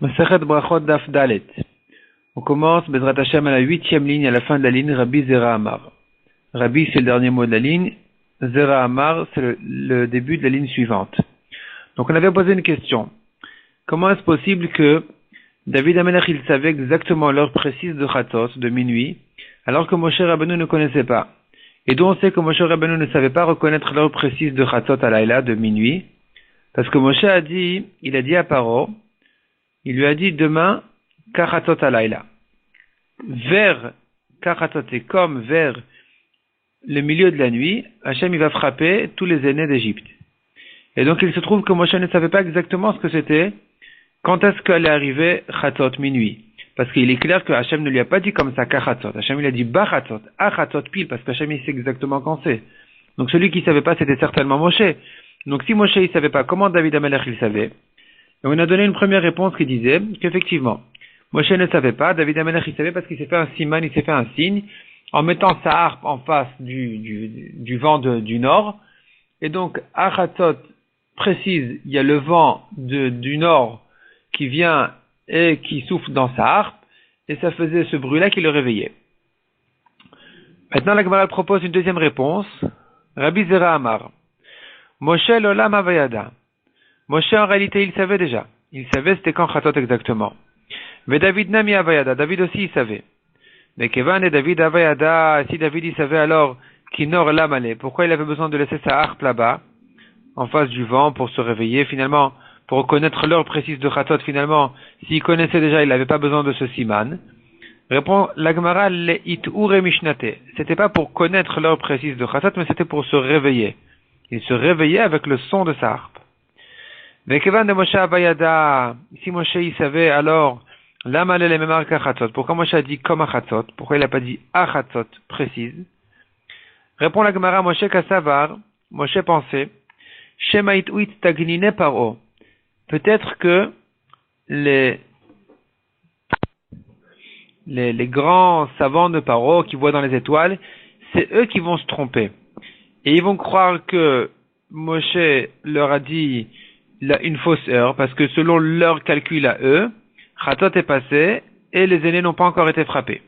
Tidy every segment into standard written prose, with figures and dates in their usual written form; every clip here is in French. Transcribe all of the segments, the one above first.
Masechet Brachot Daf Dalet. On commence Bezrat Hashem à la 8e ligne, à la fin de la ligne, Rabbi Zera Amar. Rabbi, c'est le dernier mot de la ligne. Zera Amar, c'est le début de la ligne suivante. Donc on avait posé une question. Comment est-ce possible que David Amelech, il savait exactement l'heure précise de Chatzot, de minuit, alors que Moshe Rabbeinu ne connaissait pas? Et d'où on sait que Moshe Rabbeinu ne savait pas reconnaître l'heure précise de Chatzot à Laïla, de minuit? Parce que Moshe il a dit à Paro, il lui a dit demain, Kachatzot alayla. Vers Kachatzot, c'est comme vers le milieu de la nuit, Hachem il va frapper tous les aînés d'Égypte. Et donc il se trouve que Moshe ne savait pas exactement ce que c'était, quand est-ce qu'allait arriver Chatzot, minuit. Parce qu'il est clair que Hachem ne lui a pas dit comme ça Kachatzot. Hachem il a dit Bachatzot, Achatzot pile, parce qu'Hachem il sait exactement quand c'est. Donc celui qui ne savait pas, c'était certainement Moshe. Donc si Moshe il savait pas, comment David Amelech il savait? Et on a donné une première réponse qui disait qu'effectivement, Moshe ne savait pas, David Amelech il savait parce qu'il s'est fait un siman, il s'est fait un signe, en mettant sa harpe en face du vent du nord. Et donc, à Chatzot précise, il y a le vent du nord qui vient et qui souffle dans sa harpe, et ça faisait ce bruit-là qui le réveillait. Maintenant, la Gemara propose une deuxième réponse. Rabbi Zera Amar. Moshe l'olam avayada. Moshe, en réalité, il savait déjà. Il savait c'était quand Chatzot exactement. Mais David nami avayada. David aussi, il savait. Mais Kevan et David avayada, si David, il savait alors qu'inor l'amale, pourquoi il avait besoin de laisser sa harpe là-bas, en face du vent, pour se réveiller, finalement, pour reconnaître l'heure précise de Chatzot, finalement, s'il connaissait déjà, il n'avait pas besoin de ce siman. Répond la Gemara, le it'ure mishnate. C'était pas pour connaître l'heure précise de Chatzot, mais c'était pour se réveiller. Il se réveillait avec le son de sa harpe. Mais Kevan de Moshe Avayada, si Moshe il savait alors, l'amale le memar kachatzot, pourquoi Moshe a dit comme a Chatzot, pourquoi il n'a pas dit a Chatzot précise? Répond la Gemara, Moshe Kassavar, Moshe pensait, Shemait uit tagnine paro, peut-être que les grands savants de Paro qui voient dans les étoiles, c'est eux qui vont se tromper. Et ils vont croire que Moshe leur a dit une fausse heure, parce que selon leur calcul à eux, Chatzot est passé et les aînés n'ont pas encore été frappés.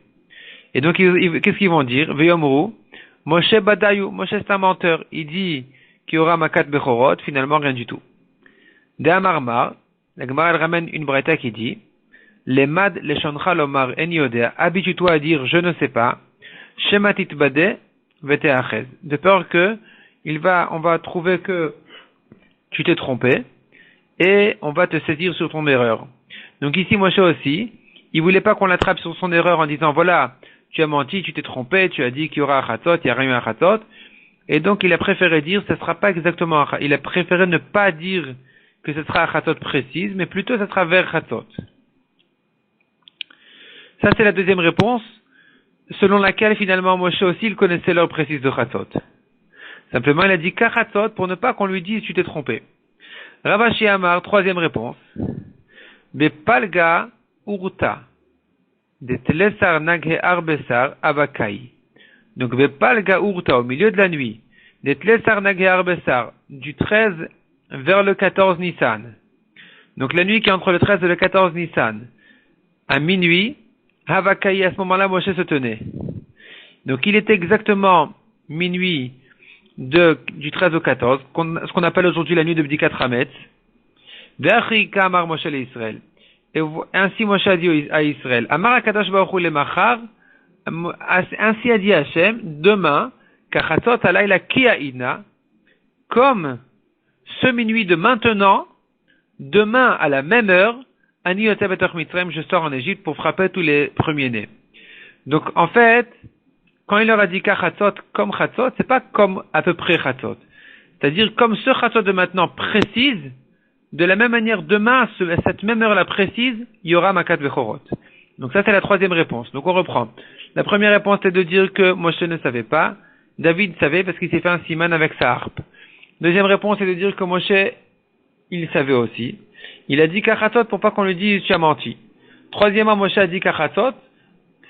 Et donc, qu'est-ce qu'ils vont dire? Veyomru, Moshe Badayu, Moshe c'est un menteur. Il dit qu'il y aura Makat Bechorot, finalement rien du tout. De Amarmar, la Gemara elle ramène une braïta qui dit, les mad, les shoncha lomar en yodea, habitue-toi à dire je ne sais pas, shematit bade, vete achez, de peur que on va trouver que tu t'es trompé, et on va te saisir sur ton erreur. Donc ici, Moshe aussi, il voulait pas qu'on l'attrape sur son erreur en disant, voilà, tu as menti, tu t'es trompé, tu as dit qu'il y aura un Chatzot, il n'y a rien eu un Chatzot. Et donc, il a préféré dire, ce sera pas exactement un Chatzot. Il a préféré ne pas dire que ce sera un Chatzot précise, mais plutôt ce sera vers Chatzot. Ça, c'est la deuxième réponse, selon laquelle, finalement, Moshe aussi, il connaissait l'heure précise de Chatzot. Simplement, il a dit qu'à Chatzot pour ne pas qu'on lui dise, tu t'es trompé. Rav Ashi Amar, troisième réponse. Bepalga urta de telesar naghe arbesar abakai. Donc Bepalga urta, au milieu de la nuit, de telesar naghe arbesar, du 13 vers le 14 Nissan. Donc la nuit qui est entre le 13 et le 14 Nissan, à minuit, abakai, à ce moment-là, Moshe se tenait. Donc il était exactement minuit du 13 au 14, ce qu'on appelle aujourd'hui la nuit de Bdikat Hametz. Ve'achi kamar Moshe l'Israël. Et ainsi Moshe a dit à Israël, Amar HaKadosh Baruch Hu lemachar, ainsi a dit Hachem, demain, kachatzot alayla ki'aina, comme ce minuit de maintenant, demain à la même heure, ani yotzeh betach Mitzrayim, je sors en Égypte pour frapper tous les premiers-nés. Donc en fait, quand il leur a dit kachatzot comme chatzot, c'est pas comme à peu près chatzot. C'est-à-dire comme ce chatzot de maintenant précise, de la même manière, demain, à cette même heure-là précise, il y aura Makat Bechorot. Donc ça, c'est la troisième réponse. Donc on reprend. La première réponse, c'est de dire que Moshe ne savait pas. David savait parce qu'il s'est fait un siman avec sa harpe. Deuxième réponse, c'est de dire que Moshe, il savait aussi. Il a dit Kachatzot pour pas qu'on lui dise tu as menti. Troisièmement, Moshe a dit Kachatzot,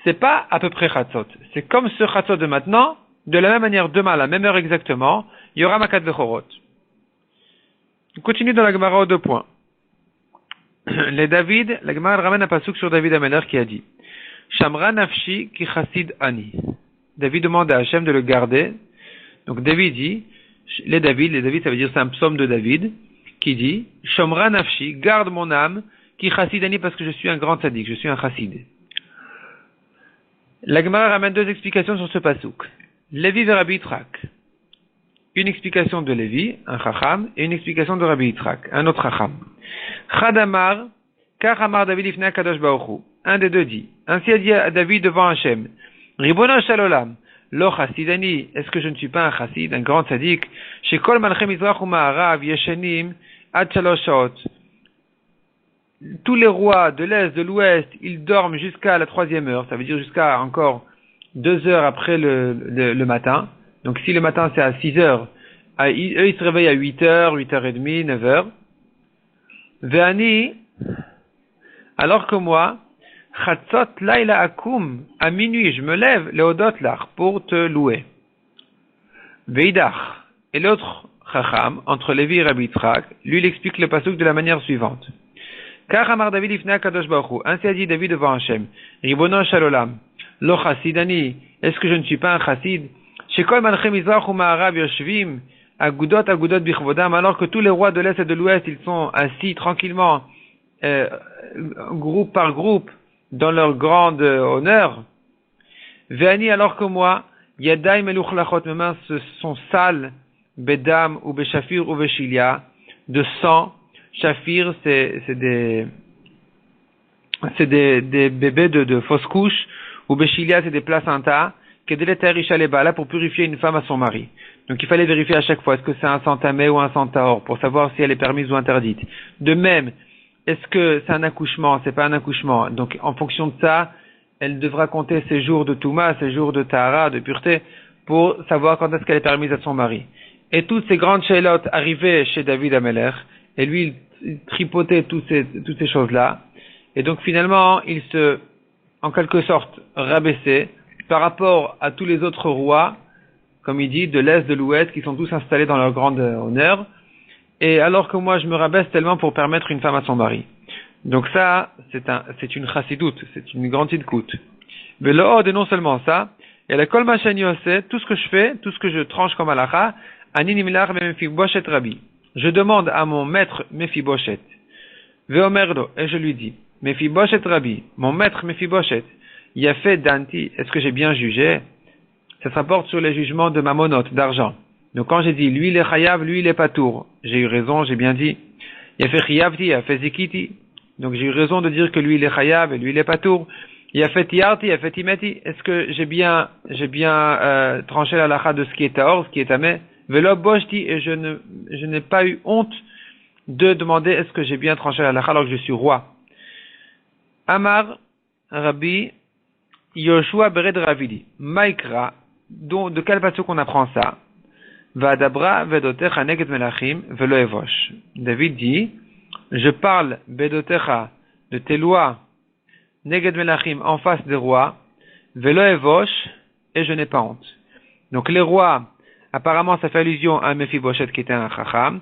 c'est pas à peu près Chatzot. C'est comme ce Chatzot de maintenant, de la même manière, demain, à la même heure exactement, il y aura Makat Bechorot. On continue dans la Gemara aux 2 points. Les David, la Gemara ramène un pasuk sur David Ameler qui a dit Shamra nafshi ki chassid ani. David demande à Hachem de le garder. Donc David dit, les David ça veut dire c'est un psaume de David qui dit Shamra nafshi, garde mon âme ki chassid ani parce que je suis un grand tzaddik, je suis un chassid. La Gemara ramène deux explications sur ce pasuk. Lévi et Rabbi Yitzhak. Une explication de Lévi, un chacham, et une explication de Rabbi Yitzhak, un autre chacham. Chadamar, car Amar David ifna kadosh baruchu. Un des deux dit. Ainsi a dit à David devant Hachem. Ribono shalolam, lo chassidani. Est-ce que je ne suis pas un chassid, un grand tzaddik? Chez kol malchem mizrach u ma'arav yeshenim ad shalosh shaot. Tous les rois de l'Est, de l'Ouest, ils dorment jusqu'à la 3e heure. Ça veut dire jusqu'à encore 2 heures après le matin. Donc si le matin c'est à 6 heures, eux ils se réveillent à 8 heures, 8h30, 9 heures. Ve'ani, alors que moi, chatzot laila akum, à minuit je me lève, leodot lach, pour te louer. Veidach, et l'autre chacham, entre Lévi et Rabbi Yitzhak, lui il explique le pasuk de la manière suivante. Car Amar David ifna kadosh baruch hu, ainsi a dit David devant Hachem, Ribono shalolam, lo chassidani, est-ce que je ne suis pas un chassid? Shekol malchem mizrach u ma'arav yoshvim, agudot bichvodam, alors que tous les rois de l'Est et de l'Ouest, ils sont assis tranquillement, groupe par groupe, dans leur grande honneur. Ve'ani, alors que moi, yadai meluchlachot, mes mains sont sales, bedam ou beshafir ou beshilia, de sang. Shafir, c'est des bébés de fausses couches, ou beshilia, c'est des placentas, là pour purifier une femme à son mari. Donc il fallait vérifier à chaque fois, est-ce que c'est un sang tamé ou un sang tahor, pour savoir si elle est permise ou interdite. De même, est-ce que c'est un accouchement, c'est pas un accouchement. Donc en fonction de ça, elle devra compter ses jours de Touma, ses jours de Tahara, de pureté, pour savoir quand est-ce qu'elle est permise à son mari. Et toutes ces grandes shailotes arrivaient chez David Ameler, et lui il tripotait toutes ces choses-là. Et donc finalement, il se, en quelque sorte, rabaissait par rapport à tous les autres rois, comme il dit, de l'Est, de l'Ouest, qui sont tous installés dans leur grande honneur, et alors que moi je me rabaisse tellement pour permettre une femme à son mari. Donc ça, c'est une chassidoute, c'est une grande tzidkout. Mais le haut, et non seulement ça, et la kol machani oseh, tout ce que je fais, tout ce que je tranche comme halakha, ani nimlar Mephiboshet Rabbi. Je demande à mon maître Mephiboshet, veomerdo, et je lui dis, Mephiboshet Rabbi, mon maître Mephiboshet, Yafé Danti, est-ce que j'ai bien jugé? Ça se rapporte sur les jugements de mamonote, d'argent. Donc quand j'ai dit, lui il est chayav, lui il est patour, j'ai eu raison, j'ai bien dit. Yafé chayavti, yafé zikiti. Donc j'ai eu raison de dire que lui il est chayav et lui il est patour. Yafé tiarti, yafé timeti. Est-ce que j'ai bien tranché la lacha de ce qui est taor, ce qui est tamé? Velo boshti, et je n'ai pas eu honte de demander est-ce que j'ai bien tranché la lacha alors que je suis roi. Amar, Rabbi, Yoshua Bered Ravidi, Maikra, de quel pasuk qu'on apprend ça? Vadabra vedotecha neget melachim velo evosh. David dit, je parle bedotecha de tes lois neget melachim en face des rois, velo evosh, et je n'ai pas honte. Donc les rois, apparemment ça fait allusion à Mephiboshet qui était un chacham,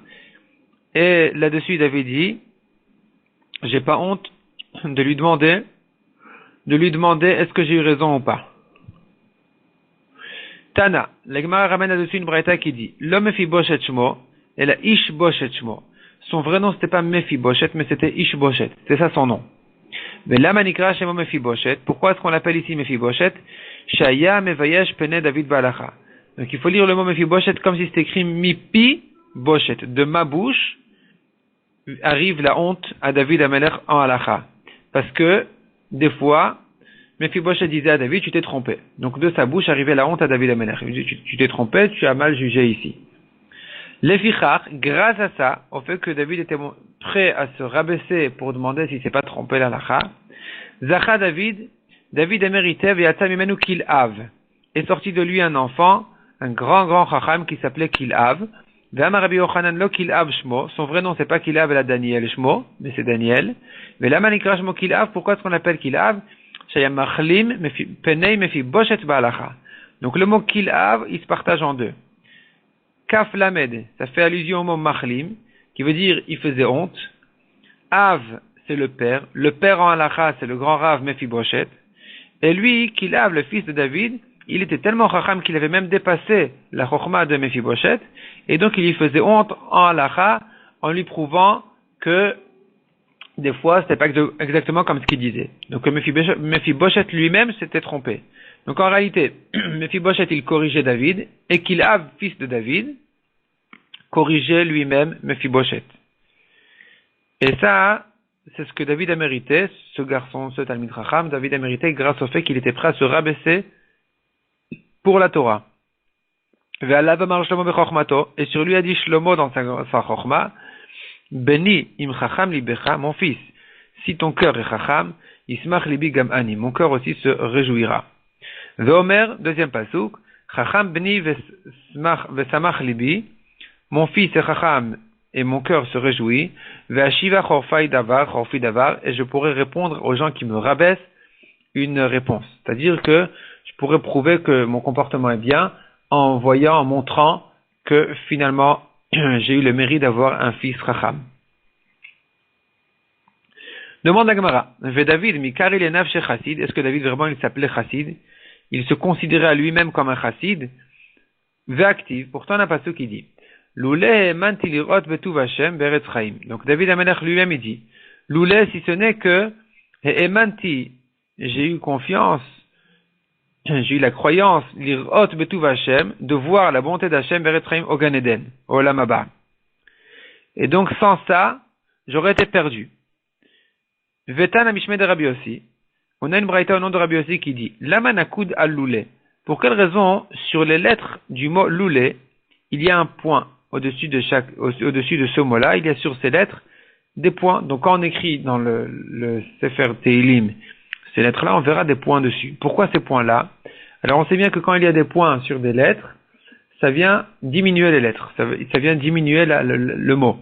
et là-dessus David dit, j'ai pas honte de lui demander est-ce que j'ai eu raison ou pas. Tana, la Gemara ramène là-dessus une braïta qui dit l'homme Mephiboshet Shmo et la Ishboshet Shmo. Son vrai nom c'était pas Mephiboshet mais c'était Ishboshet, c'est ça son nom. Mais là manikra Shemo Mephiboshet, pourquoi est-ce qu'on l'appelle ici Mephiboshet? Shaya Mevayesh Pene David Balacha. Donc il faut lire le mot Mephiboshet comme si c'était écrit Mipi Boshet, de ma bouche arrive la honte à David Amelech en halacha. Parce que des fois, Mephiboshet disait à David, tu t'es trompé. Donc de sa bouche arrivait la honte à David Amelech. Tu t'es trompé, tu as mal jugé ici. Lefichar, grâce à ça, au fait que David était prêt à se rabaisser pour demander s'il s'est pas trompé l'halacha, Zacha David a mérité Veyatsa Mimenu Kil'av. Est sorti de lui un enfant, un grand chacham qui s'appelait Kil'av. Ve'amar Rabbi Yochanan lo Kil'av Shmo. Son vrai nom c'est pas Kil'av, la Daniel Shmo, mais c'est Daniel. Ve'lama nikra Shmo Kil'av. Pourquoi est-ce qu'on l'appelle Kil'av? Shaya machlim penei Mephiboshet ba'alacha. Donc le mot Kil'av, il se partage en deux. Kaf lamed, ça fait allusion au mot machlim, qui veut dire il faisait honte. Av, c'est le père en halakha, c'est le grand Rav Mephiboshet, et lui, Kilav, le fils de David, il était tellement chacham qu'il avait même dépassé la chokhma de Mephiboshet, et donc il lui faisait honte en halakha, en lui prouvant que des fois, c'était pas exactement comme ce qu'il disait. Donc Mephiboshet lui-même s'était trompé. Donc en réalité, Mephiboshet il corrigeait David, et Kilav, fils de David, corrigeait lui-même Mephiboshet. Et ça, c'est ce que David a mérité, ce garçon, ce Talmid Chacham, David a mérité grâce au fait qu'il était prêt à se rabaisser pour la Torah. Et sur lui a dit Shlomo dans sa Chokhma, Beni im Chacham libecha, mon fils, si ton cœur est Chacham, Ismach libi gam ani, mon cœur aussi se réjouira. Veomer, deuxième pasuk, Chacham beni vesamach libi, mon fils est Chacham et mon cœur se réjouit, Ve'ashiva chorfi davar, et je pourrais répondre aux gens qui me rabaissent une réponse. C'est-à-dire que je pourrais prouver que mon comportement est bien en montrant que finalement j'ai eu le mérite d'avoir un fils Chacham. Demande la Gemara, David mikari lenav chez Chassid, est-ce que David vraiment il s'appelait Chassid? Il se considérait à lui-même comme un Chassid? Ve'active, pourtant on a pas ce qui dit. Loulé manti lirot betuv Hashem beretz chaim. Donc David Amelech lui-même il dit, Loulé si ce n'est que emanti, j'ai eu confiance, j'ai eu la croyance lirot betuv Hashem, de voir la bonté d'Hashem beretz chaim au Gan Eden, au Olam Haba. Et donc sans ça, j'aurais été perdu. Vetan amishme de Rabbi Yossi. On a une braïta au nom de Rabbi Yossi qui dit, Lama nakud al loulé. Pour quelle raison sur les lettres du mot loulé il y a un point au-dessus de ce mot-là, il y a sur ces lettres des points. Donc quand on écrit dans le Sefer Teilim ces lettres-là, on verra des points dessus. Pourquoi ces points-là? Alors on sait bien que quand il y a des points sur des lettres, ça vient diminuer les lettres, ça vient diminuer le mot.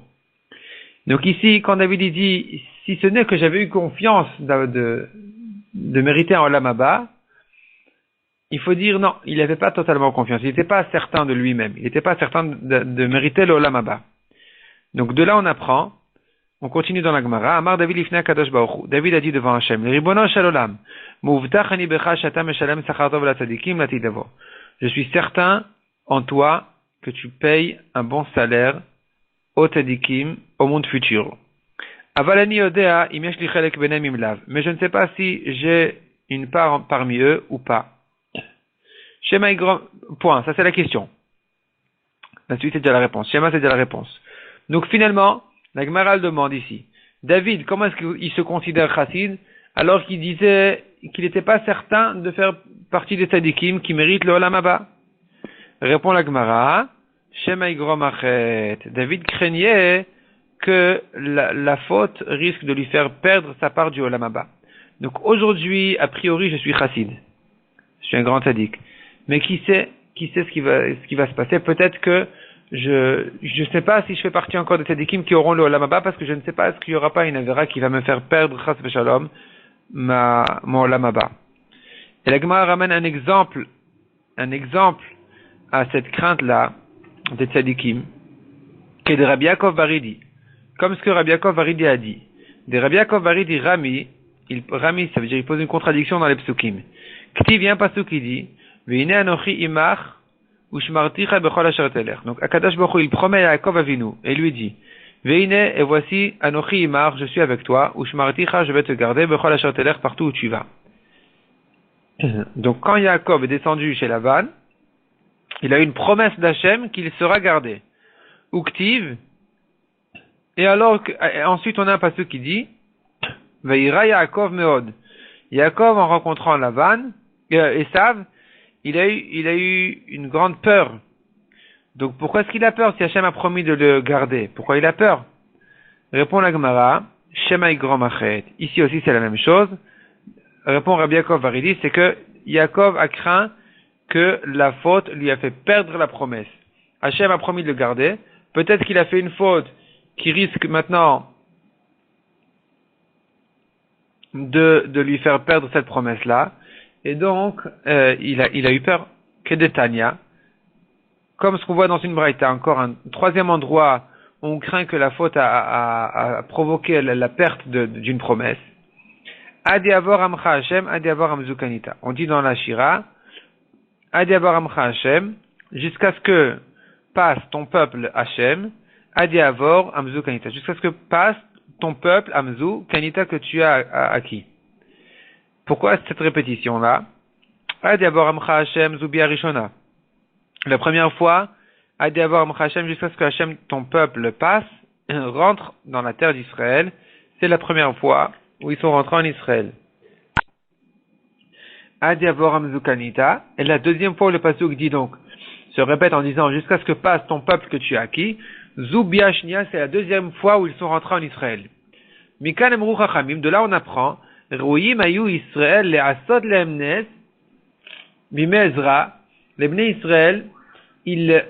Donc ici, quand David dit, si ce n'est que j'avais eu confiance de mériter un Olam Haba, il faut dire non, il n'avait pas totalement confiance, il n'était pas certain de lui-même, il n'était pas certain de mériter le Olam Haba. Donc de là on apprend, on continue dans la Gemara, Amar David Lifnei Kadosh Baruch Hu, David a dit devant Hachem, Ribono shel olam, Muvtach ani becha shata meshalem sachar tov latzadikim latidavo. Je suis certain en toi que tu payes un bon salaire au tzadikim au monde futur. Avalani odea im yesh li chelek benem im lav, mais je ne sais pas si j'ai une part parmi eux ou pas. Shema Igrom, point, ça c'est la question. La suite c'est déjà la réponse. Shema c'est déjà la réponse. Donc finalement, la Gemara demande ici, David, comment est-ce qu'il se considère chassid alors qu'il disait qu'il n'était pas certain de faire partie des tzadikim qui méritent le Olam Haba? Répond la Gemara, Shema Igrom achet. David craignait que la faute risque de lui faire perdre sa part du Olam Haba. Donc aujourd'hui, a priori, je suis chassid. Je suis un grand tzaddik. Mais qui sait ce qui va se passer? Peut-être que je sais pas si je fais partie encore des tzadikim qui auront le Olam Haba, parce que je ne sais pas est-ce qu'il y aura pas une avéra qui va me faire perdre chas v'shalom mon Olam Haba. Et la Gemara ramène un exemple à cette crainte-là des tzadikim, qui est de Rabbi Yaakov Baridi, comme ce que Rabbi Yaakov Baridi a dit. De Rabbi Yaakov Baridi Rami, ça veut dire il pose une contradiction dans les psukim. K'ti vient pas ce qui dit, Veine anochi imach ushmarticha bechol asher telech. Donc Akadosh Baruch Hu il promet à Yaakov Avinu et lui dit, Veine et voici anochi imach, je suis avec toi, ushmarticha je vais te garder bechol asher telech partout où tu vas. Donc quand Yaakov est descendu chez Lavan, il a eu une promesse d'Hachem qu'il sera gardé. Uktiv, et alors ensuite on a un passage qui dit, Veira Yaakov meod. Yaakov en rencontrant Lavan, Esav, il a eu une grande peur. Donc pourquoi est-ce qu'il a peur si Hachem a promis de le garder? Pourquoi il a peur? Répond la Gemara, Shema Igrom achet. Ici aussi c'est la même chose. Répond Rabbi Yaakov Baridi, c'est que Yaakov a craint que la faute lui a fait perdre la promesse. Hachem a promis de le garder. Peut-être qu'il a fait une faute qui risque maintenant de lui faire perdre cette promesse-là. Et donc, il a eu peur que de Tanya, comme ce qu'on voit dans une braïta, encore un troisième endroit on craint que la faute a provoqué la perte d'une promesse. Adi avor amcha Hashem, adi avor amzukanita. On dit dans la Shira, adi avor amcha Hashem, jusqu'à ce que passe ton peuple Hashem, adi avor amzukanita. Jusqu'à ce que passe ton peuple amzukanita que tu as acquis. Pourquoi cette répétition-là? Adi avor amcha Hashem zubia rishona. La première fois, adi avor amcha Hashem, jusqu'à ce que Hashem, ton peuple, passe, rentre dans la terre d'Israël. C'est la première fois où ils sont rentrés en Israël. Adi avor amzukanita. Et la deuxième fois où le pasuk dit donc, se répète en disant jusqu'à ce que passe ton peuple que tu as acquis. Zubia shnia, c'est la deuxième fois où ils sont rentrés en Israël. Mikan emru chachamim, de là on apprend, Rouyim ayu Israël le asod leemnes, bime Ezra, les Bnei Israël, ils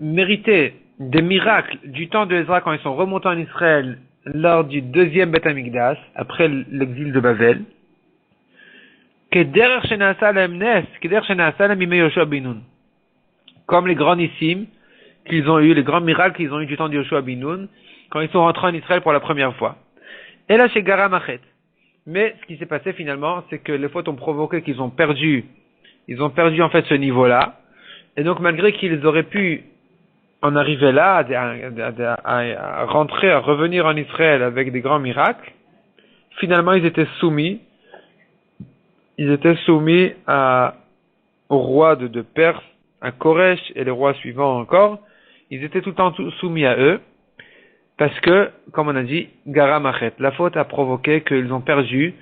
méritaient des miracles du temps de Ezra quand ils sont remontés en Israël lors du deuxième Beth Amikdash, après l'exil de Babel. Comme les grandissimes qu'ils ont eu, les grands miracles qu'ils ont eu du temps de Yoshua bin Nun, quand ils sont rentrés en Israël pour la première fois. Et là, chez Gara Machet. Mais ce qui s'est passé finalement, c'est que les fautes ont provoqué qu'ils ont perdu en fait ce niveau-là. Et donc malgré qu'ils auraient pu en arriver là, à rentrer, à revenir en Israël avec des grands miracles, finalement ils étaient soumis au roi de Perse, à Koresh et les rois suivants encore. Ils étaient tout le temps soumis à eux, parce que, comme on a dit, Gara Machet, la faute a provoqué qu'ils ont perdu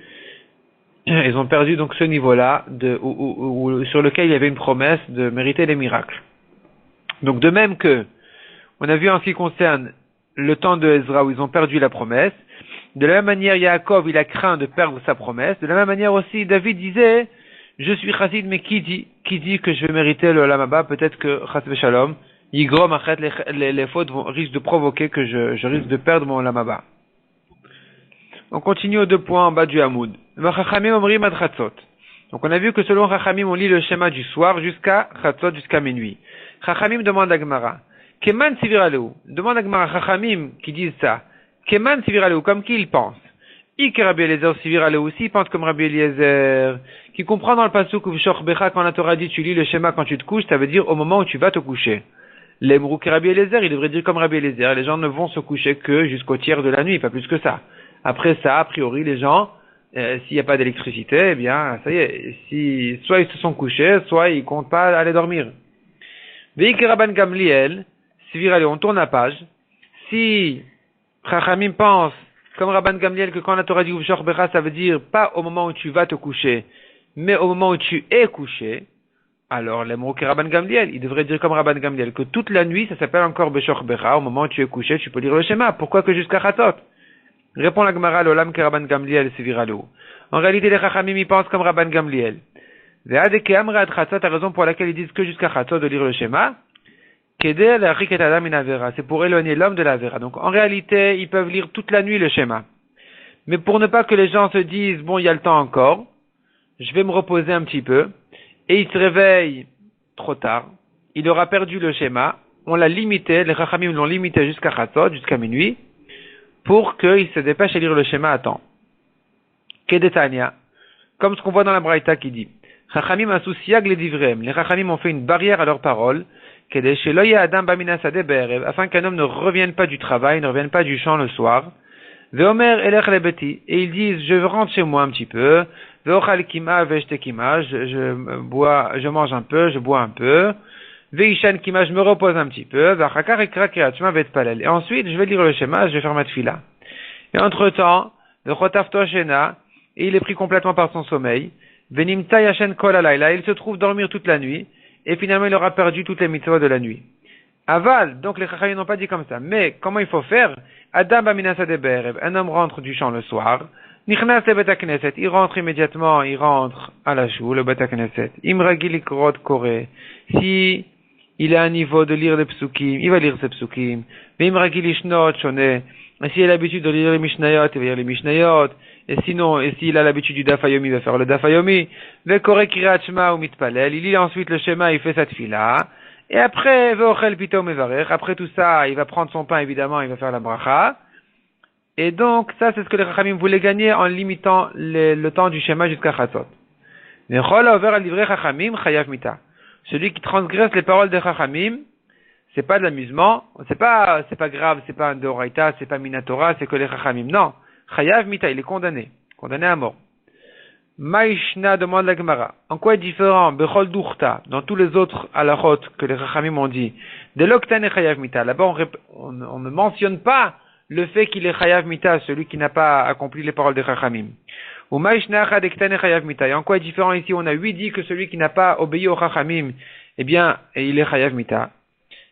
donc ce niveau-là sur lequel il y avait une promesse de mériter les miracles. Donc de même que on a vu en ce qui concerne le temps de Ezra où ils ont perdu la promesse, de la même manière Yaakov il a craint de perdre sa promesse, de la même manière aussi David disait je suis chassid, mais qui dit que je vais mériter le Olam Haba? Peut-être que chas v'shalom yigrom achet, les fautes risquent de provoquer que je risque de perdre mon Olam Haba. On continue aux 2 points en bas du Hamoud. Donc on a vu que selon Chachamim, on lit le schéma du soir jusqu'à Chatzot, jusqu'à minuit. Chachamim demande à Gemara, Keman sivir aleu? Demande à Gemara, Chachamim qui disent ça. Keman sivir aleu? Comme qui ils pensent? Ike Rabbi Eliezer sivir aleu aussi, ils pensent comme Rabbi Eliezer, qui comprend dans le pasuk Uvshor Becha, quand la Torah dit tu lis le schéma quand tu te couches, ça veut dire au moment où tu vas te coucher. L'Emrou que Rabbi Eliezer, il devrait dire comme Rabbi Eliezer, les gens ne vont se coucher que jusqu'au tiers de la nuit, pas plus que ça. Après ça, a priori, les gens, s'il n'y a pas d'électricité, eh bien, ça y est, soit ils se sont couchés, soit ils comptent pas aller dormir. Veik Rabban Gamliel, on tourne la page. Si Chachamim pense, comme Rabban Gamliel, que quand la Torah dit Uvshor Becha, ça veut dire pas au moment où tu vas te coucher, mais au moment où tu es couché, alors l'Emrou que Rabban Gamliel, il devrait dire comme Rabban Gamliel, que toute la nuit, ça s'appelle encore Beshor Becha, au moment où tu es couché, tu peux lire le schéma. Pourquoi que jusqu'à Chatzot? Répond la Gemara, l'Olam que Rabban Gamliel séviralo. En réalité, les Chachamim y pensent comme Rabban Gamliel. Ve'adeke amra ad Chatzot, la raison pour laquelle ils disent que jusqu'à Chatzot de lire le schéma, Kedeh l'achik et adam in avera, c'est pour éloigner l'homme de la vera. Donc en réalité, ils peuvent lire toute la nuit le schéma. Mais pour ne pas que les gens se disent, bon, il y a le temps encore, je vais me reposer un petit peu, et il se réveille trop tard, il aura perdu le schéma, on l'a limité, les Chachamim l'ont limité jusqu'à Chatzot, jusqu'à minuit, pour qu'il se dépêche à lire le schéma à temps. Kedetania, comme ce qu'on voit dans la Braïta qui dit, Chachamim asousiag les divrem, les Chachamim ont fait une barrière à leurs paroles, afin qu'un homme ne revienne pas du travail, ne revienne pas du champ le soir. Et ils disent, je rentre chez moi un petit peu, je mange un peu, je bois un peu, je me repose un petit peu, et ensuite je vais lire le schéma, je vais faire ma tfila. Et entre-temps, et il est pris complètement par son sommeil, il se trouve dormir toute la nuit, et finalement il aura perdu toutes les mitzvot de la nuit. Aval, donc les chachamim n'ont pas dit comme ça, mais comment il faut faire? Adam baminasa de be'erev, un homme rentre du champ le soir, nichnas le bet knesset, il rentre immédiatement, il rentre à la choule, le bet knesset, imragil ikrot kore, si il a un niveau de lire les psukim, il va lire ses psukim, mais imragil ishnot shone, et s'il a l'habitude de lire les mishnayot, il va lire les mishnayot, et sinon, et s'il a l'habitude du daf hayomi, il va faire le daf hayomi, ve kore kirat shema ou mitpalel, il lit ensuite le schéma, il fait sa tfila, Et après, ve'ochel pito mevarech. Après tout ça, il va prendre son pain, évidemment, il va faire la bracha. Et donc, ça, c'est ce que les Chachamim voulaient gagner en limitant le temps du schéma jusqu'à Chatzot. Celui qui transgresse les paroles des Chachamim, c'est pas de l'amusement, c'est pas grave, c'est pas un Deoraita, c'est pas Minatora, c'est que les Chachamim. Non. Chayav Mita, il est condamné à mort. Maïshna demande la Gemara. En quoi est différent, Bechol Duchta, dans tous les autres halachot que les Chachamim ont dit, de l'Oktan et Chayav Mita. Là-bas, on ne mentionne pas le fait qu'il est Chayav Mita, celui qui n'a pas accompli les paroles des Chachamim. Ou Maïshna Achad Ektan et Chayav Mita. Et en quoi est différent ici, on a dit que celui qui n'a pas obéi aux Chachamim, eh bien, il est Chayav Mita.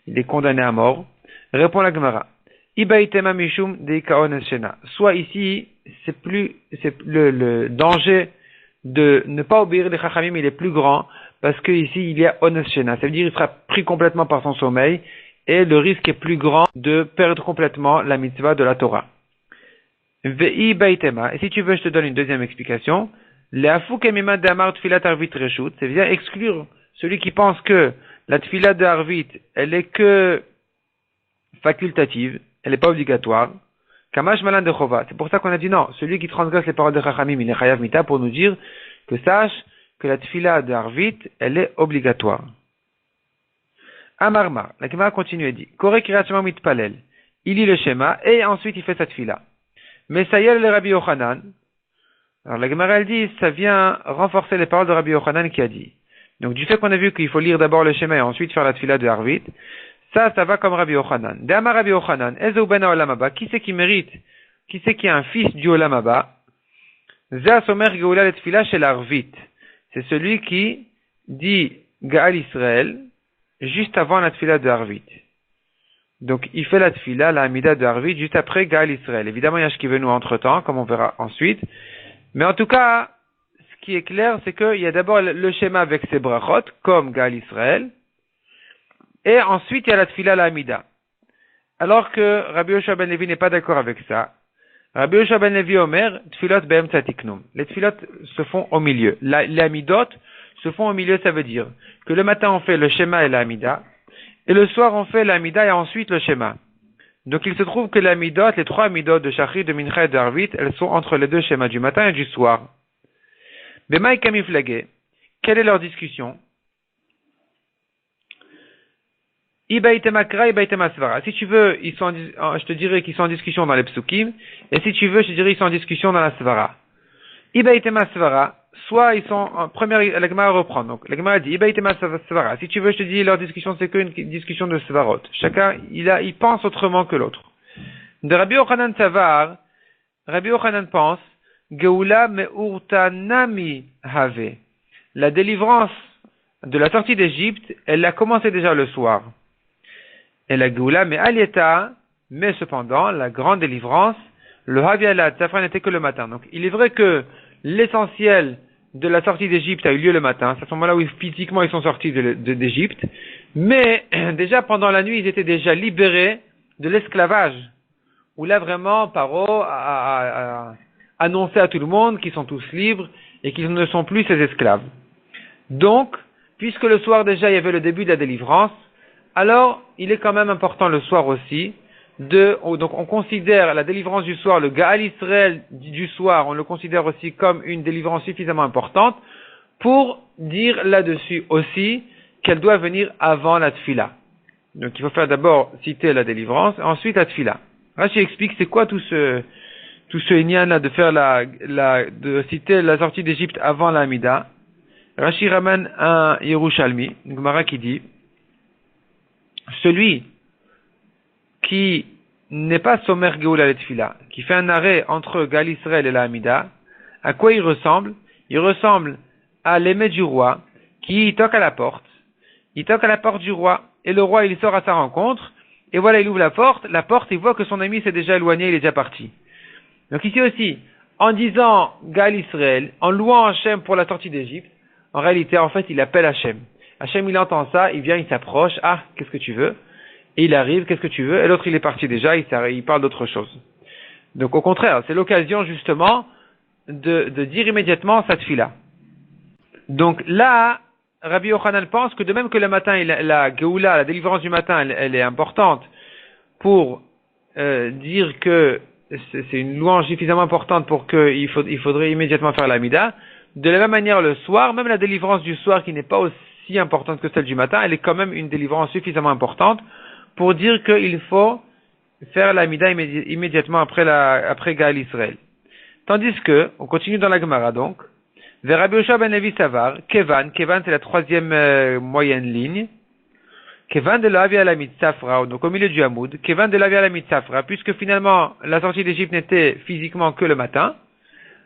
Il est condamné à mort. Répond la Gemara. Ibaitema Mishum Deikaon Eshena. Soit ici, c'est le danger de ne pas obéir les Chachamim, il est plus grand, parce que ici, il y a Ones Shena. Ça veut dire qu'il sera pris complètement par son sommeil, et le risque est plus grand de perdre complètement la mitzvah de la Torah. Vei baitema. Et si tu veux, je te donne une deuxième explication. Le'afu kemima d'amar tfilat arvit reshut. C'est bien exclure celui qui pense que la tfilat de arvit, elle est que facultative, elle n'est pas obligatoire. Kamash malan de chova. C'est pour ça qu'on a dit non. Celui qui transgresse les paroles de Chachamim, il est chayav mita pour nous dire que sache que la tfila de Arvit, elle est obligatoire. Amarmar. La Gemara continue et dit, Kore kirat shema mitpalel. Il lit le schéma et ensuite il fait sa tfila. Mais sayel le Rabbi Yochanan. Alors la Gemara elle dit, ça vient renforcer les paroles de Rabbi Yochanan qui a dit. Donc du fait qu'on a vu qu'il faut lire d'abord le schéma et ensuite faire la tfila de Arvit, ça va comme Rabbi Yochanan. De'amar Rabbi Yochanan, Ezeu ben ha'olam haba, qui c'est qui mérite, qui c'est qui est un fils du olam haba? Zeh somer geoula le tfila shel Arvit. C'est celui qui dit Gaal Israël juste avant la tfila de Arvit. Donc il fait la tfila, la hamida de Arvit juste après Gaal Israël. Évidemment il y a ce qui veut nous entre temps, comme on verra ensuite. Mais en tout cas, ce qui est clair, c'est qu'il y a d'abord le schéma avec ses brachot, comme Gaal Israël. Et ensuite, il y a la tfila, la hamida. Alors que Rabbi Yoshua ben Levi n'est pas d'accord avec ça. Rabbi Yoshua ben Levi omer, tfilot be'em tzatiknum. Les tfilot se font au milieu. Les hamidot se font au milieu, ça veut dire que le matin on fait le schéma et la hamida, et le soir on fait la hamida et ensuite le schéma. Donc il se trouve que les hamidot, les trois hamidot de Shachrit, de Mincha et de Arvit, elles sont entre les deux schémas du matin et du soir. B'mai kamiflage. Quelle est leur discussion? Si tu veux, je te dirais qu'ils sont en discussion dans les psukim, et si tu veux, je te dirais qu'ils sont en discussion dans la svara. Soit ils sont en première, la Gemara reprend. Donc, la Gemara dit, svara. Si tu veux, je te dis, leur discussion, c'est qu'une discussion de svarot. Chacun, il pense autrement que l'autre. De Rabbi Yochanan Savar, Rabbi Yochanan pense, Geoula me'urtanami have. La délivrance de la sortie d'Égypte, elle a commencé déjà le soir. Et la Géoula, mais cependant, la grande délivrance, le Havialat, ça n'était que le matin. Donc, il est vrai que l'essentiel de la sortie d'Égypte a eu lieu le matin. C'est à ce moment-là où physiquement ils sont sortis d'Égypte. Mais, déjà pendant la nuit, ils étaient déjà libérés de l'esclavage. Où là, vraiment, Paro a annoncé à tout le monde qu'ils sont tous libres et qu'ils ne sont plus ses esclaves. Donc, puisque le soir déjà, il y avait le début de la délivrance, alors, il est quand même important le soir aussi donc on considère la délivrance du soir, le Gaal Israël du soir, on le considère aussi comme une délivrance suffisamment importante pour dire là-dessus aussi qu'elle doit venir avant la tfila. Donc il faut faire d'abord citer la délivrance, ensuite la tfila. Rashi explique c'est quoi tout ce inyan là de faire de citer la sortie d'Égypte avant la Hamida. Rashi ramène un Yerushalmi, une Gemara qui dit celui qui n'est pas Somer Geoula le Tfila, qui fait un arrêt entre Gal Israël et la Hamida, à quoi il ressemble? Il ressemble à l'aimé du roi qui toque à la porte. Il toque à la porte du roi et le roi il sort à sa rencontre et voilà il ouvre la porte il voit que son ami s'est déjà éloigné, il est déjà parti. Donc ici aussi, en disant Gal Israël, en louant Hachem pour la sortie d'Égypte, en réalité en fait il appelle Hachem. Hachem il entend ça, il vient, il s'approche, ah qu'est-ce que tu veux? Et il arrive, qu'est-ce que tu veux? Et l'autre il est parti déjà, il parle d'autre chose. Donc au contraire, c'est l'occasion justement de dire immédiatement cette tfila. Donc là, Rabbi Yochanan pense que de même que le matin, la Géoula, la délivrance du matin, elle est importante pour dire que c'est une louange suffisamment importante pour qu'il faudrait immédiatement faire l'Amida. De la même manière, le soir, même la délivrance du soir qui n'est pas aussi importante que celle du matin, elle est quand même une délivrance suffisamment importante pour dire qu'il faut faire l'Amida immédiatement après Gaal Israël. Tandis que, on continue dans la Gemara donc, vers Rabbi Yoshua ben Levi Savar, Kevan c'est la troisième moyenne ligne, Kevan de l'Avi à la Mitzafra, donc au milieu du Hamoud, Kevan de l'Avi à la Mitzafra, puisque finalement la sortie d'Égypte n'était physiquement que le matin,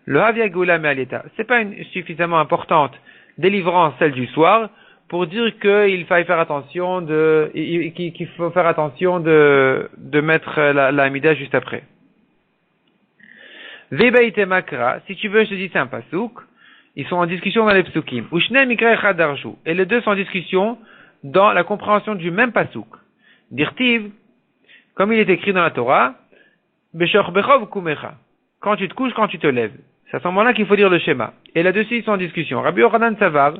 le Havia Geoula Me'aleta, c'est pas une suffisamment importante délivrance celle du soir, pour dire qu'il faut faire attention qu'il faut faire attention de mettre la Hamida juste après. Vebaïte Makra, si tu veux, je te dis c'est un pasouk, ils sont en discussion dans les psukim. Ushne Mikra Echad Darshu, et les deux sont en discussion dans la compréhension du même pasouk. Dirtiv, comme il est écrit dans la Torah, Beshor Bechov Kumecha, quand tu te couches, quand tu te lèves. C'est à ce moment-là qu'il faut dire le schéma. Et là-dessus, ils sont en discussion. Rabbi Yochanan Savar,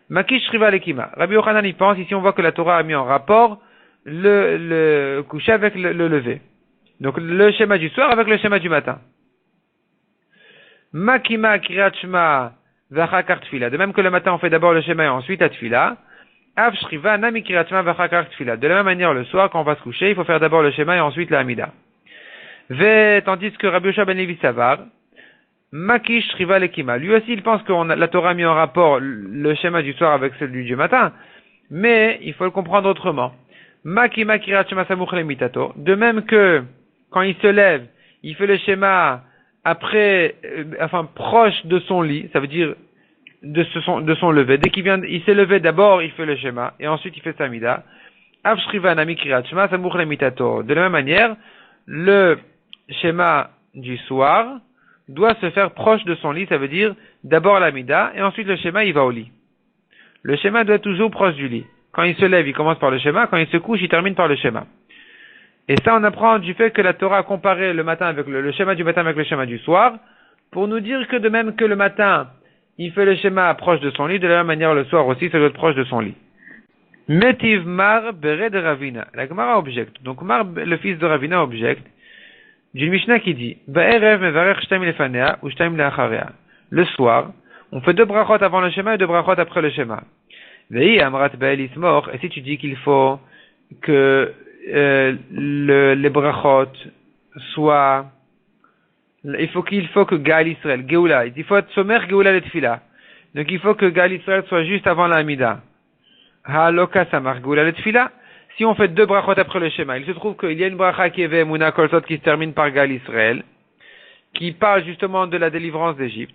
Makish Shriva Lekima. Rabbi Yochanan, il pense, ici on voit que la Torah a mis en rapport le coucher avec le lever. Donc le schéma du soir avec le schéma du matin. Makima Kriyat Shema Vachakar Tfila. De même que le matin on fait d'abord le schéma et ensuite la Tfila. Av Shriva Nami Kriyat Shema Vachakar Tfila. De la même manière le soir quand on va se coucher, il faut faire d'abord le schéma et ensuite la Hamida. Tandis que Rabbi Yoshua ben Levi Savar, Makish Shriva Lekima. Lui aussi, il pense que la Torah a mis en rapport le schéma du soir avec celui du matin, mais il faut le comprendre autrement. Makima Kirat Shema Samuch Lemitato. De même que, quand il se lève, il fait le schéma après, proche de son lit, ça veut dire de son lever. Dès il s'est levé d'abord, il fait le schéma, et ensuite il fait sa mida. Av Shriva Nami Kirat Shema Samuch Lemitato. De la même manière, le schéma du soir doit se faire proche de son lit, ça veut dire d'abord la mida, et ensuite le schéma, il va au lit. Le schéma doit être toujours proche du lit. Quand il se lève, il commence par le schéma, quand il se couche, il termine par le schéma. Et ça, on apprend du fait que la Torah a comparé le matin avec le schéma du matin avec le schéma du soir, pour nous dire que de même que le matin, il fait le schéma proche de son lit, de la même manière le soir aussi, ça doit être proche de son lit. Metiv Mar Bere de Ravina. La Gemara objecte. Donc Mar, le fils de Ravina, objecte d'une Mishnah qui dit le soir, on fait 2 brachot avant le schéma et 2 brachot après le schéma. Et si tu dis qu'il faut que les brachot soient, il faut que Gaal Israël, Geoula, il faut être sommaire Geoula et Tfila. Donc il faut que Gaal Israël soit juste avant la Hamida. Haloka Samar Geoula et Tfila. Si on fait 2 brachot après le schéma, il se trouve qu'il y a une bracha qui est Ve'emuna Kolsot qui se termine par Gaal Israël, qui parle justement de la délivrance d'Égypte.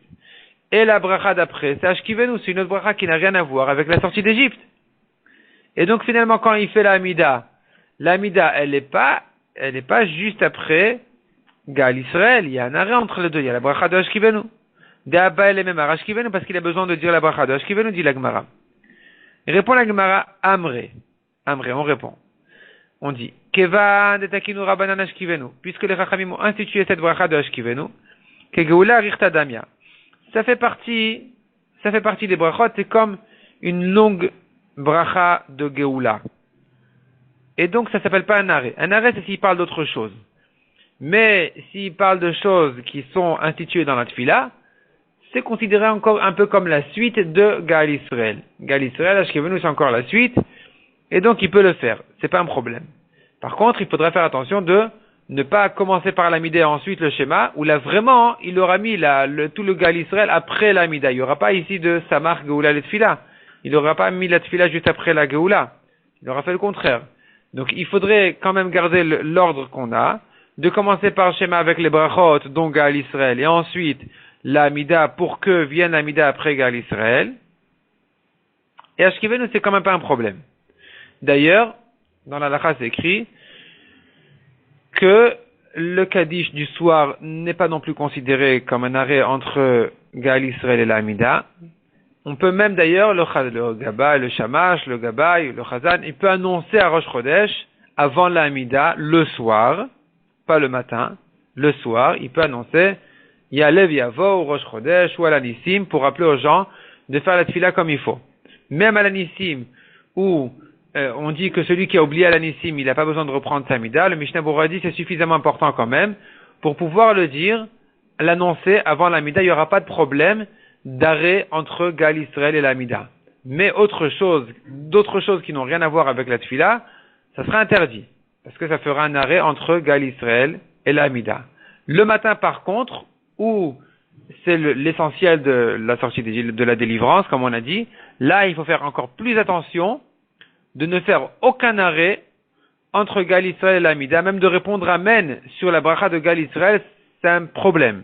Et la bracha d'après, c'est Ashkivenu, c'est une autre bracha qui n'a rien à voir avec la sortie d'Égypte. Et donc finalement, quand il fait la Hamida, elle n'est pas juste après Gaal Israël, il y a un arrêt entre les deux, il y a la bracha de Ashkivenu. D'Abba elle est même à Ashkivenu parce qu'il a besoin de dire la bracha de Ashkivenu, dit la Gemara. Il répond la Gemara, Amré, on répond. On dit, Kevan de Takinu Rabbanan Ashkivenu, puisque les Chachamim ont institué cette bracha de Ashkivenu, Kegeula Richta Damia. Ça fait partie des brachot, c'est comme une longue bracha de Geoula. Et donc ça s'appelle pas un arrêt. Un arrêt, c'est s'il parle d'autre chose. Mais s'il parle de choses qui sont instituées dans la Tfila, c'est considéré encore un peu comme la suite de Gaal Israël. Gaal Israël, Ashkevenu, c'est encore la suite, et donc il peut le faire. C'est pas un problème. Par contre, il faudrait faire attention de ne pas commencer par la Mida et ensuite le schéma, où là vraiment, il aura mis tout le Gaal Israël après la Mida. Il n'y aura pas ici de Samar, Geoula, le Tfila. Il n'aura pas mis la Tfila juste après la Geoula. Il aura fait le contraire. Donc il faudrait quand même garder l'ordre qu'on a, de commencer par le schéma avec les brachot, dont Gaal Israël, et ensuite la Mida pour que vienne la Mida après Gaal Israël. Et Ashkivenu, c'est quand même pas un problème. D'ailleurs, dans la Lacha, c'est écrit que le Kaddish du soir n'est pas non plus considéré comme un arrêt entre Gaal Israël et la Hamida. On peut même d'ailleurs, le Gabay, le Shamash, le Gabay, le Chazan, il peut annoncer à Rosh Chodesh, avant la Hamida, le soir, pas le matin, le soir, il peut annoncer Yalev Yavo, ou Rosh Chodesh, ou Alanissim, pour rappeler aux gens de faire la tfila comme il faut. même à l'anissim, où on dit que celui qui a oublié à l'anissim, il n'a pas besoin de reprendre sa mida, le Mishnah Berurah dit c'est suffisamment important quand même pour pouvoir le dire, l'annoncer avant la mida, il n'y aura pas de problème d'arrêt entre Gal Israël et la mida. Mais d'autres choses qui n'ont rien à voir avec la tfila, ça sera interdit. Parce que ça fera un arrêt entre Gal Israël et la mida. Le matin, par contre, où c'est l'essentiel de la sortie de la délivrance, comme on a dit, là, il faut faire encore plus attention de ne faire aucun arrêt entre Gal Israël et la mida. Même de répondre Amen sur la bracha de Gal Israël, c'est un problème.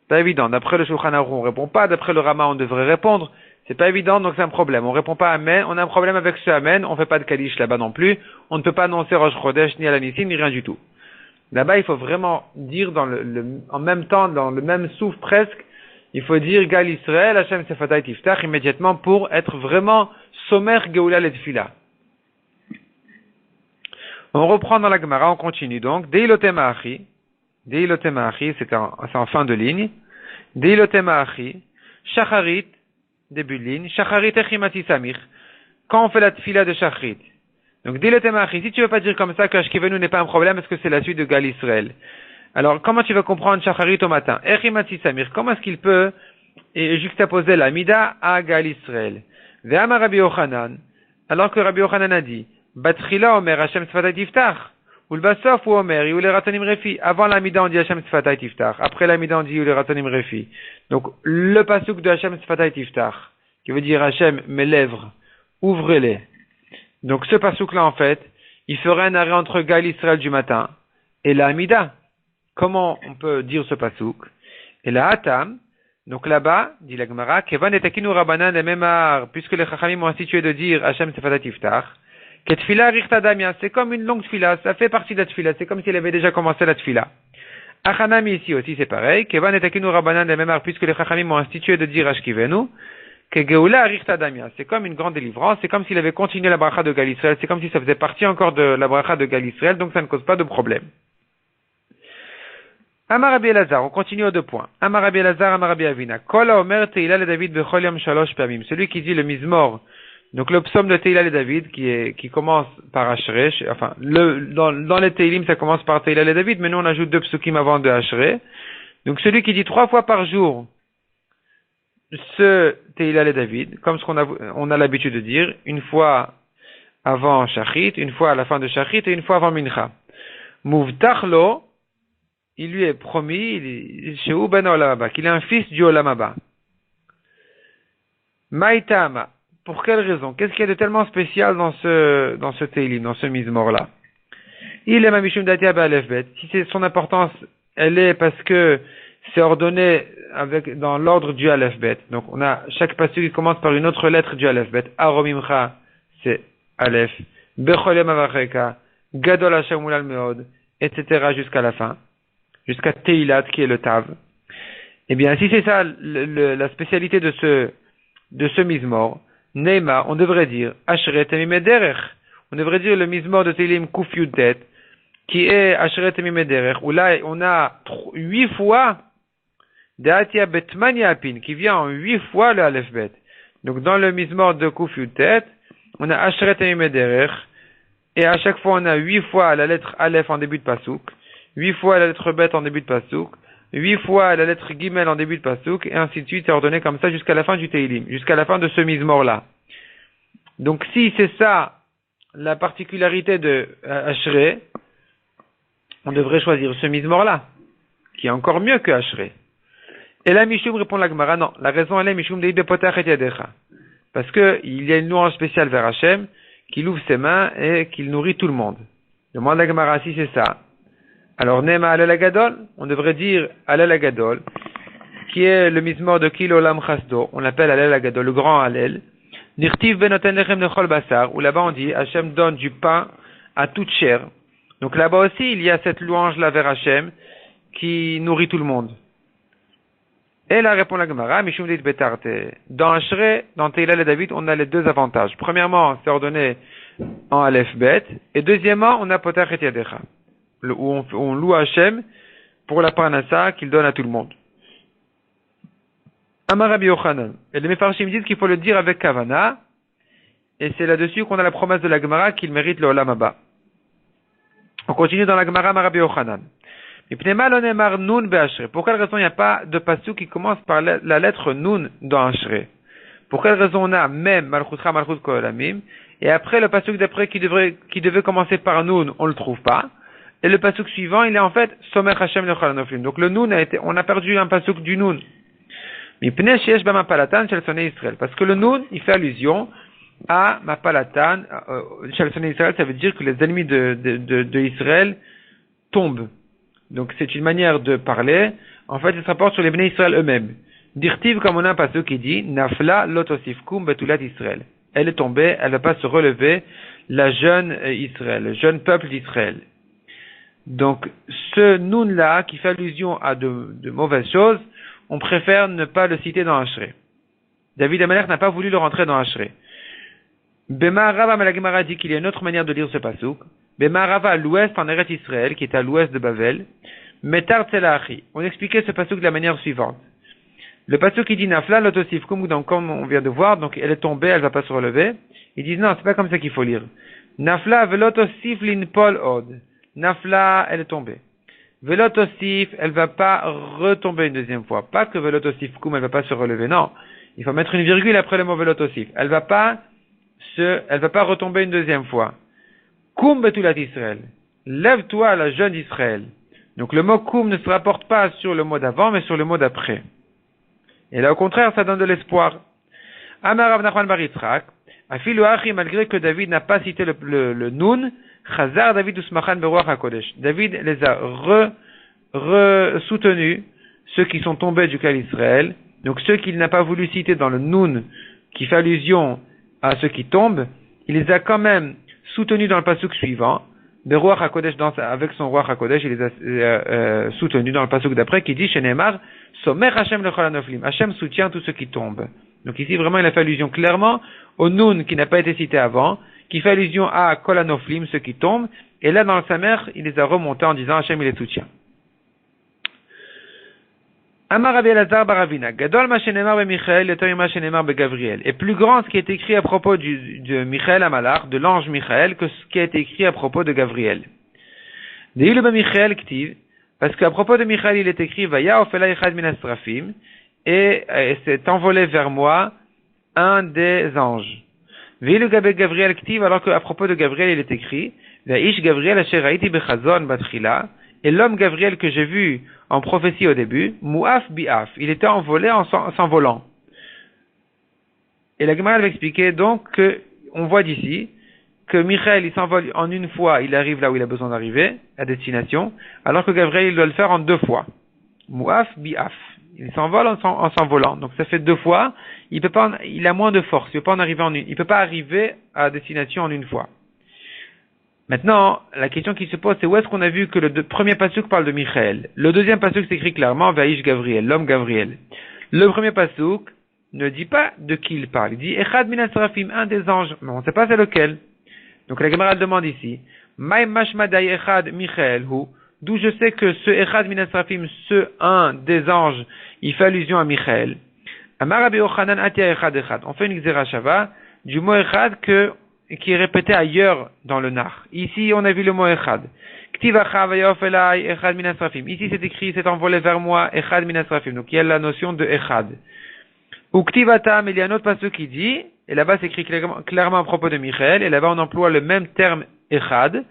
C'est pas évident. D'après le Shulchan Aruch, on répond pas. D'après le Rama, on devrait répondre. C'est pas évident, donc c'est un problème. On répond pas Amen. On a un problème avec ce Amen. On fait pas de Kaddish là-bas non plus. On ne peut pas annoncer Rosh Chodesh, ni à l'Anissim, ni rien du tout. Là-bas, il faut vraiment dire en même temps, dans le même souffle presque, il faut dire Gal Israël, Hashem Sefatay Tiftach, immédiatement pour être vraiment sommaire Geoula Letfila. On reprend dans la Gemara, on continue donc. Deilotema Achi, c'est en fin de ligne. Deilotema Achi, Shacharit, début de ligne. Shacharit Echimati Samir. Quand on fait la tfila de Shacharit. Donc, Deilotema Achi, si tu veux pas dire comme ça que Ashkivenu n'est pas un problème, parce que c'est la suite de Gal Israël. Alors, comment tu vas comprendre Shacharit au matin? Echimati Samir, comment est-ce qu'il peut juxtaposer la Mida à Gal Israël? Ve'ama Rabbi Yochanan, alors que Rabbi Yochanan a dit, Batrila Omer Hashem Sfatay Tiftach. Ou le Basof ou Omer, Yule Ratanim Refi. Avant la Mida, on dit Hashem Sfatay Tiftach. Après la Mida, on dit Yule Ratanim Refi. Donc, le pasuk de Hashem Sfatay Tiftach, qui veut dire Hashem, mes lèvres, ouvrez-les. Donc, ce pasuk-là, en fait, il ferait un arrêt entre Gal Israël du matin et la Mida. Comment on peut dire ce pasuk? Et la Hatam, donc là-bas, dit la Gemara, Kevan et Takinu Rabbanan et Memar, puisque les Chachamim ont institué de dire Hashem Sfatay Tiftach, que tfila richta damia, c'est comme une longue tfila, ça fait partie de la tfila, c'est comme s'il avait déjà commencé la tfila. Achanami ici aussi c'est pareil, kevan etakinu rabanan de memar, puisque les chachamim ont institué de dire ashkivenu, que geula richta damia, c'est comme une grande délivrance, c'est comme s'il avait continué la bracha de Gal Israël, c'est comme si ça faisait partie encore de la bracha de Gal Israël, donc ça ne cause pas de problème. Amar Rabbi Elazar, on continue aux 2 points. Amar Rabbi Elazar, Amar Rabbi Avina. Kol haomer teila le David bechol yom shalosh pamim, celui qui dit le mizmor. Donc le psaume de Teila et David qui commence par Ashrei, enfin dans les Teilim ça commence par Teila et David, mais nous on ajoute 2 psukim avant de Ashrei. Donc celui qui dit 3 fois par jour ce Teila et David, comme ce on a l'habitude de dire, une fois avant Shachrit, une fois à la fin de Shachrit et une fois avant Mincha. Muvtachlo, il lui est promis chez Ben Olam Haba, qu'il est un fils du Olam Haba. Maïtama. Pour quelle raison? Qu'est-ce qu'il y a de tellement spécial dans ce Teilim, dans ce mizmor-là? Il est Mamishum Datia Ba'alef Bet. Si c'est son importance, elle est parce que c'est ordonné dans l'ordre du Aleph Bet. Donc, on a, chaque passage qui commence par une autre lettre du Aleph Bet. Aromimcha, c'est Aleph. Bechol Yom Avacheka, Gadol Hashem Ulal Meod, etc. jusqu'à la fin. Jusqu'à Teilat, qui est le Tav. Eh bien, si c'est ça, la spécialité de ce mizmor, Neima, on devrait dire Asheret Emimederech. On devrait dire le mizmor de Teilim Kuf Yudet, qui est Asheret Emimederech, où là on a 8 fois Deatia Betmania Apin, qui vient en 8 fois le Aleph Bet. Donc dans le mizmor de Kuf Yudet, on a Asheret Emimederech, et à chaque fois on a 8 fois la lettre Aleph en début de Pasuk, 8 fois la lettre Bet en début de Pasuk, 8 fois la lettre Gimel en début de Pasuk, et ainsi de suite, c'est ordonné comme ça jusqu'à la fin du Teilim, jusqu'à la fin de ce mizmor-là. Donc si c'est ça, la particularité de Ashrei, on devrait choisir ce mizmor-là, qui est encore mieux que Ashrei. Et là, Mishum répond la Gemara, non, la raison elle est Mishum deid bepotach et yadecha. Parce que il y a une louange spéciale vers Hachem, qu'il ouvre ses mains et qu'il nourrit tout le monde. Demande la Gemara si c'est ça. Alors, Nema Alel Agadol, on devrait dire Alel Agadol, qui est le mizmor de Kil Olam Chasdo, on l'appelle Alel Agadol, le grand Alel. Nirtiv Benoten Lechem Lechol Basar, où là-bas on dit Hachem donne du pain à toute chair. Donc là-bas aussi, il y a cette louange-là vers Hachem, qui nourrit tout le monde. Et là répond la Gemara, Mishum Dit Betarte. Dans Ashrei, dans Teila et David, on a les 2 avantages. Premièrement, c'est ordonné en Aleph Bet, et deuxièmement, on a Potach et Yadecha, où on loue Hachem pour la parnassa qu'il donne à tout le monde. Amar Rabbi Yochanan. Et les Mefarshim disent qu'il faut le dire avec Kavana, et c'est là-dessus qu'on a la promesse de la Gemara qu'il mérite le Olam Haba. On continue dans la Gemara Rabbi Yochanan. Pour quelle raison il n'y a pas de pasuk qui commence par la lettre Nun dans Ashrei? Pour quelle raison on a même Malchutcha Malchut Kolamim et après le pasuk d'après qui devait commencer par Nun, on le trouve pas. Et le pasuk suivant, il est en fait Somer Hashem Lechol Hanoflim. Donc le Nun on a perdu un pasuk du Nun. Parce que le Nun, il fait allusion à Mapalatan, Israël, ça veut dire que les ennemis de Israël tombent. Donc c'est une manière de parler. En fait, il se rapporte sur les Bnei Israël eux-mêmes. Dirtiv, comme on a un passage qui dit, Nafla lotosifkum betulat Israël. Elle est tombée, elle ne va pas se relever, la jeune Israël, le jeune peuple d'Israël. Donc ce Nun-là, qui fait allusion à de mauvaises choses, on préfère ne pas le citer dans Ashrei. David Amalek n'a pas voulu le rentrer dans Ashrei. Bema Rava Malagimara dit qu'il y a une autre manière de lire ce pasuk. Bema Rava à l'ouest en Eretz Israël, qui est à l'ouest de Babel. Metar Tzelachi. On expliquait ce pasuk de la manière suivante. Le pasuk qui dit Nafla lotosifkum, donc comme on vient de voir, donc elle est tombée, elle va pas se relever. Ils disent non, c'est pas comme ça qu'il faut lire. Nafla velotosif linpol od. Nafla, elle est tombée. Velotosif, elle va pas retomber une deuxième fois. Pas que velotosifkum, elle va pas se relever. Non. Il faut mettre une virgule après le mot velotosif. Elle va pas retomber une deuxième fois. Kum betulat Israël. Lève-toi, la jeune d'Israël. Donc le mot kum ne se rapporte pas sur le mot d'avant, mais sur le mot d'après. Et là, au contraire, ça donne de l'espoir. Amar Rav Nachman bar Yitzchak, afilu achi, malgré que David n'a pas cité le Nun, Chazar David usmachan beruach hakodesh. David les a soutenus, ceux qui sont tombés du clan d'Israël. Donc ceux qu'il n'a pas voulu citer dans le Nun, qui fait allusion à ceux qui tombent, il les a quand même soutenus dans le pasuk suivant. Beruach hakodesh, avec son roi hakodesh, il les a soutenus dans le pasuk d'après, qui dit chez Neymar, Somer Hashem lechol hanoflim. Hashem soutient tous ceux qui tombent. Donc ici vraiment il a fait allusion clairement au Nun qui n'a pas été cité avant, qui fait allusion à Kol hanoflim, ceux qui tombent, et là dans le Samer, il les a remontés en disant Hashem il les soutient. Amar Rabbi Elazar bar Ravina, Gadol ma shenemar be Michael, yoter ma shenemar be Gabriel. Et plus grand ce qui est écrit à propos de Michael Amalach, de l'ange Michael, que ce qui a été écrit à propos de Gabriel. Deilu be Michael ktiv, parce qu'à propos de Michael, il est écrit Vaya ofela echad min asrafim, et s'est envolé vers moi un des anges. Veilu gabe Gabriel ktiv, alors qu'à propos de Gabriel, il est écrit Vaish Gabriel asher haiti bechazon batchila, et l'homme Gabriel que j'ai vu en prophétie au début, Muaf biaf, il était envolé en s'envolant. Et la Gemara va expliquer donc que, on voit d'ici, que Michael, il s'envole en une fois, il arrive là où il a besoin d'arriver, à destination, alors que Gabriel, il doit le faire en deux fois. Muaf biaf. Il s'envole en s'envolant. Donc ça fait deux fois, il a moins de force, il peut pas arriver à destination en une fois. Maintenant, la question qui se pose, c'est où est-ce qu'on a vu que le premier pasuk parle de Michael? Le deuxième pasuk s'écrit clairement, Vaish Gabriel, l'homme Gabriel. Le premier pasuk ne dit pas de qui il parle. Il dit, Echad min asrafim, un des anges. Mais on ne sait pas c'est lequel. Donc la Gemara demande ici, Maï mashmadai Echad Michael hu, d'où je sais que ce Echad min asrafim, ce un des anges, il fait allusion à Michael. Amar Rabbi Yochanan atia Echad Echad. On fait une xerashava du mot Echad qui est répété ailleurs dans le Nar. Ici, on a vu le mot Echad. Ici, c'est écrit, c'est envolé vers moi, Echad min asrafim. Donc, il y a la notion de Echad. Ou Ktivatam, il y a un autre passage qui dit, et là-bas, c'est écrit clairement à propos de Michael, et là-bas, on emploie le même terme Echad.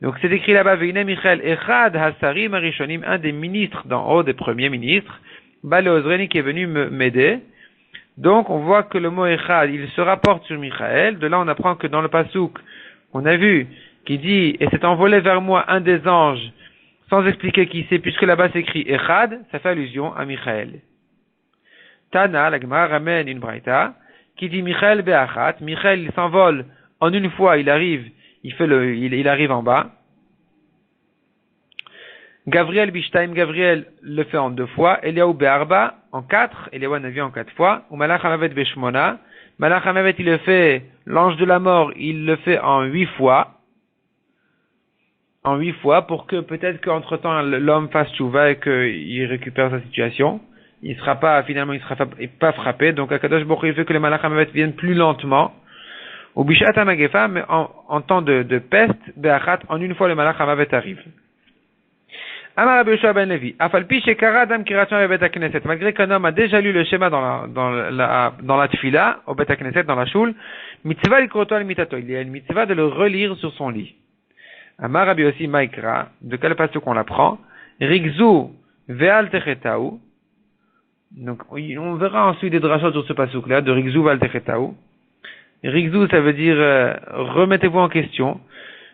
Donc, c'est écrit là-bas, Veine Michael, Echad Hasarim Arishonim, un des ministres d'en haut, des premiers ministres, Bale Ozreni, qui est venu m'aider. Donc, on voit que le mot Echad, il se rapporte sur Michael. De là, on apprend que dans le pasuk, on a vu, qui dit, et s'est envolé vers moi un des anges, sans expliquer qui c'est, puisque là-bas c'est écrit Echad, ça fait allusion à Michael. Tana, la Gemara ramène une braïta, qui dit Michael be'achat. Michael, il s'envole en une fois, il arrive en bas. Gabriel Bishtaim, Gabriel le fait en deux fois. Eliaou Be'arba en quatre. Eliaou a vu en quatre fois. Ou Malach Hamavet Beshmona. Malach Hamavet, il le fait, l'ange de la mort, il le fait en 8 fois. En 8 fois, pour que peut-être qu'entre temps l'homme fasse tchouva et qu'il récupère sa situation. Il sera pas frappé. Donc Akadosh Baruch Hu, il fait que les Malach Hamavet viennent plus lentement. Ou Bishat Amagefa, mais en temps de peste, Be'achat, en une fois le Malach Hamavet arrive. Amar Rabbi Yoshua ben Levi, Afalpi Shekara Adam Kiration le Bet HaKnesset, malgré qu'un homme a déjà lu le schéma dans la tfila, au Bet HaKnesset, dans la choule, mitzvah l'ikroto al mitato, il y a une mitzvah de le relire sur son lit. Amar Rabbi Yossi Maikra, de quel passage qu'on l'apprend? Rigzu ve'al techetaou. Donc, on verra ensuite des drachot sur ce passouk-là, de Rigzu ve'al techetaou. Rigzu, ça veut dire, remettez-vous en question.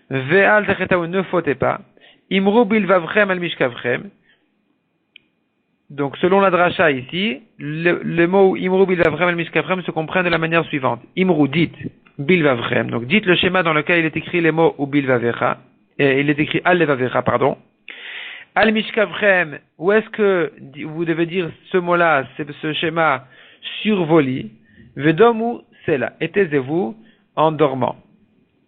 Ve'al techetaou, ne fautez pas. Imru bilvavrem al mishkavrem. Donc, selon la dracha ici, le mot Imru bilvavrem al mishkavrem se comprend de la manière suivante. Imru, dites, bilvavrem. Donc, dites le schéma dans lequel il est écrit les mots ou bilvavecha. Il est écrit al levavecha, pardon. Al mishkavrem, où est-ce que vous devez dire ce mot-là, ce schéma sur vos lits? Vedomu, c'est là. Et taisez-vous en dormant.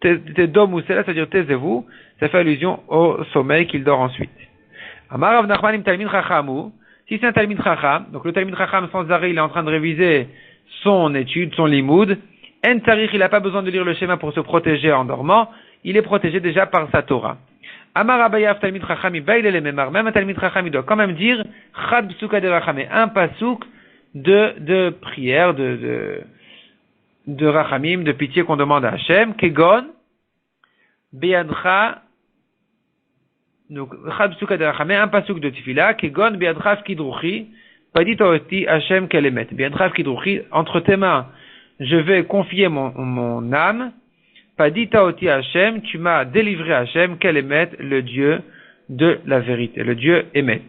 Domu, c'est là, c'est-à-dire taisez-vous. Ça fait allusion au sommeil qu'il dort ensuite. Amar Rav Nachman im Talmid Chachamu. Si c'est un Talmid Chacham, donc le Talmid Chacham sans arrêt, il est en train de réviser son étude, son limoud. En tarich, il n'a pas besoin de lire le schéma pour se protéger en dormant. Il est protégé déjà par sa Torah. Amar Abayav Talmid Chacham ibayle le memar. Même un Talmid Chacham, il doit quand même dire Chad Psuka de Rachamé, un pasouk de prière, de Rachamim, de pitié qu'on demande à Hachem. Kegon Be'adcha. Donc, Chad Psuka de Rachamé, un pasouk de Tfila. Kegon Be'adcha Fkidruchi. Padit Oti Hachem Kelemet. Be'adcha Fkidruchi. Entre tes mains, je vais confier mon âme. Padita Oti Hachem, tu m'as délivré Hachem, Kelemet, le Dieu de la vérité, le Dieu Emet.